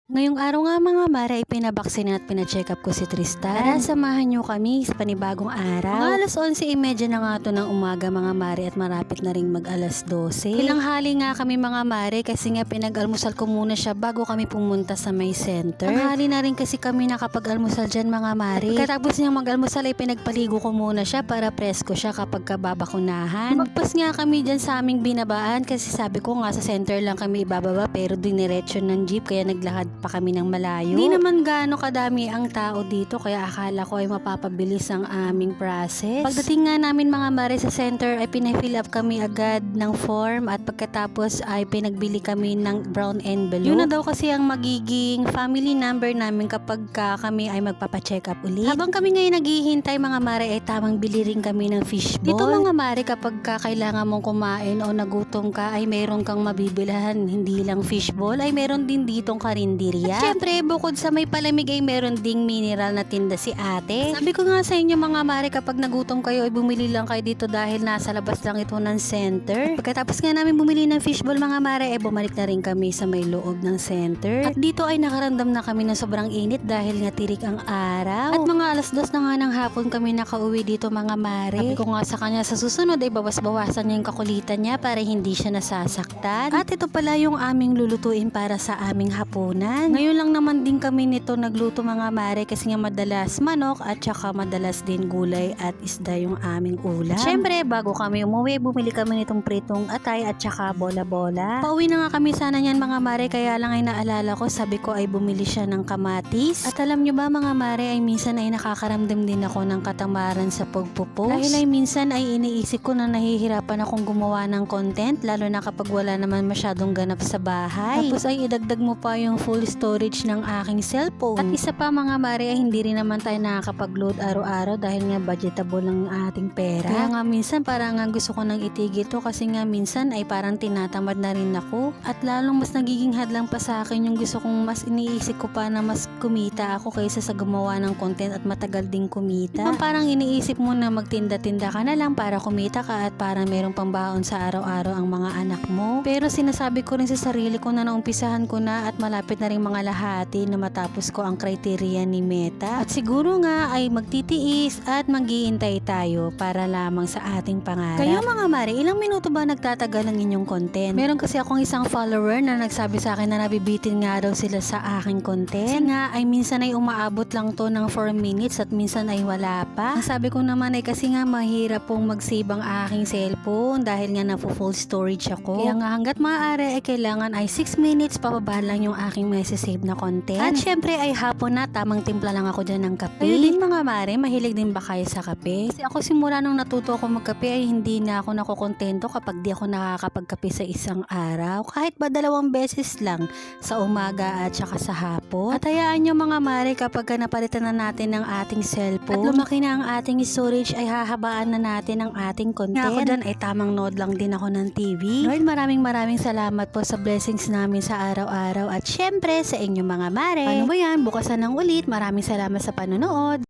Ngayong araw nga mga mare ay pinabaksin at pina-check up ko si Tristan. Tara, samahan nyo kami sa panibagong araw. Mga alas 11:30 na nga to ng umaga mga mare at marapit na ring mag alas 12. Ilang hali nga kami mga mare kasi nga pinag-almusal ko muna siya bago kami pumunta sa may center. Ang hali na rin kasi kami nakapag-almusal dyan mga mare. Pagkatapos niyang mag-almusal ay pinagpaligo ko muna siya para presko siya kapag kababakunahan. Magpas nga kami dyan sa aming binabaan kasi sabi ko nga sa center lang kami ibababa pero diniretso ng jeep kaya naglakad pa kami ng malayo. Hindi naman gaano kadami ang tao dito kaya akala ko ay mapapabilis ang aming process. Pagdating nga namin mga mare sa center ay pina-fill up kami agad ng form at pagkatapos ay pinagbili kami ng brown envelope. Yun na daw kasi ang magiging family number namin kapag kami ay magpapacheck up ulit. Habang kami ngayon naghihintay mga mare ay tamang bili rin kami ng fishball. Dito mga mare kapag kailangan mong kumain o nagutom ka ay meron kang mabibilhan. Hindi lang fishball ay meron din ditong karinderya. At syempre, bukod sa may palamig ay meron ding mineral na tinda si ate. Sabi ko nga sa inyo mga mare, kapag nagutom kayo ay bumili lang kayo dito dahil nasa labas lang ito ng center. Pagkatapos nga namin bumili ng fishball mga mare, ay bumalik na rin kami sa may loob ng center. At dito ay nakaramdam na kami ng sobrang init dahil nga tirik ang araw. At mga alas 2 na nga ng hapon kami nakauwi dito mga mare. Sabi ko nga sa kanya sa susunod ay bawas-bawasan niya yung kakulitan niya para hindi siya nasasaktan. At ito pala yung aming lulutuin para sa aming hapunan. Ngayon lang naman din kami nito nagluto mga mare kasi nga madalas manok at saka madalas din gulay at isda yung aming ulam. Syempre bago kami umuwi bumili kami nitong pritong atay at saka bola-bola. Pauwi na nga kami sana niyan mga mare kaya lang ay naalala ko sabi ko ay bumili siya ng kamatis. At alam nyo ba mga mare ay minsan ay nakakaramdam din ako ng katamaran sa pagpo-post. Dahil ay minsan ay iniisip ko na nahihirapan akong gumawa ng content lalo na kapag wala naman masyadong ganap sa bahay. Tapos ay idagdag mo pa yung full storage ng aking cellphone. At isa pa mga mare ay hindi rin naman tayo nakakapag-load araw-araw dahil nga budgetable ang ating pera. Kaya nga minsan parang nga gusto ko nang itigil to kasi nga minsan ay parang tinatamad na rin ako. At lalong mas nagiging hadlang pa sa akin yung gusto kong mas iniisip ko pa na mas kumita ako kaysa sa gumawa ng content at matagal ding kumita. Parang iniisip mo na magtinda-tinda ka na lang para kumita ka at para merong pambaon sa araw-araw ang mga anak mo. Pero sinasabi ko rin sa sarili ko na naumpisahan ko na at malapit na rin mga lahati na matapos ko ang criteria ni Meta. At siguro nga ay magtitiis at mag-iintay tayo para lamang sa ating pangarap. Kayo mga mare, ilang minuto ba nagtatagal ang inyong content? Meron kasi akong isang follower na nagsabi sa akin na nabibitin nga daw sila sa aking content. Kasi nga ay minsan ay umaabot lang to ng 4 minutes at minsan ay wala pa. Ang sabi ko naman ay kasi nga mahirap pong mag-save ang aking cellphone dahil nga na-full storage ako. Kaya nga hanggat maaari ay kailangan ay 6 minutes pababa lang yung aking save na content. At syempre ay hapon na, tamang timpla lang ako dyan ng kape. Kayo din mga mare, mahilig din ba kayo sa kape? Kasi ako simula nung natuto ako magkape ay hindi na ako nakokontento kapag di ako nakakapagkape sa isang araw. Kahit ba 2 beses lang sa umaga at saka sa hapon. At hayaan nyo mga mare kapag napalitan na natin ng ating cellphone at lumaki na ang ating storage ay hahabaan na natin ang ating content. Ako dyan ay tamang nod lang din ako ng TV. Lord, maraming salamat po sa blessings namin sa araw-araw at syempre sa inyong mga mare. Ano ba yan? Bukasan ng ulit. Maraming salamat sa panonood.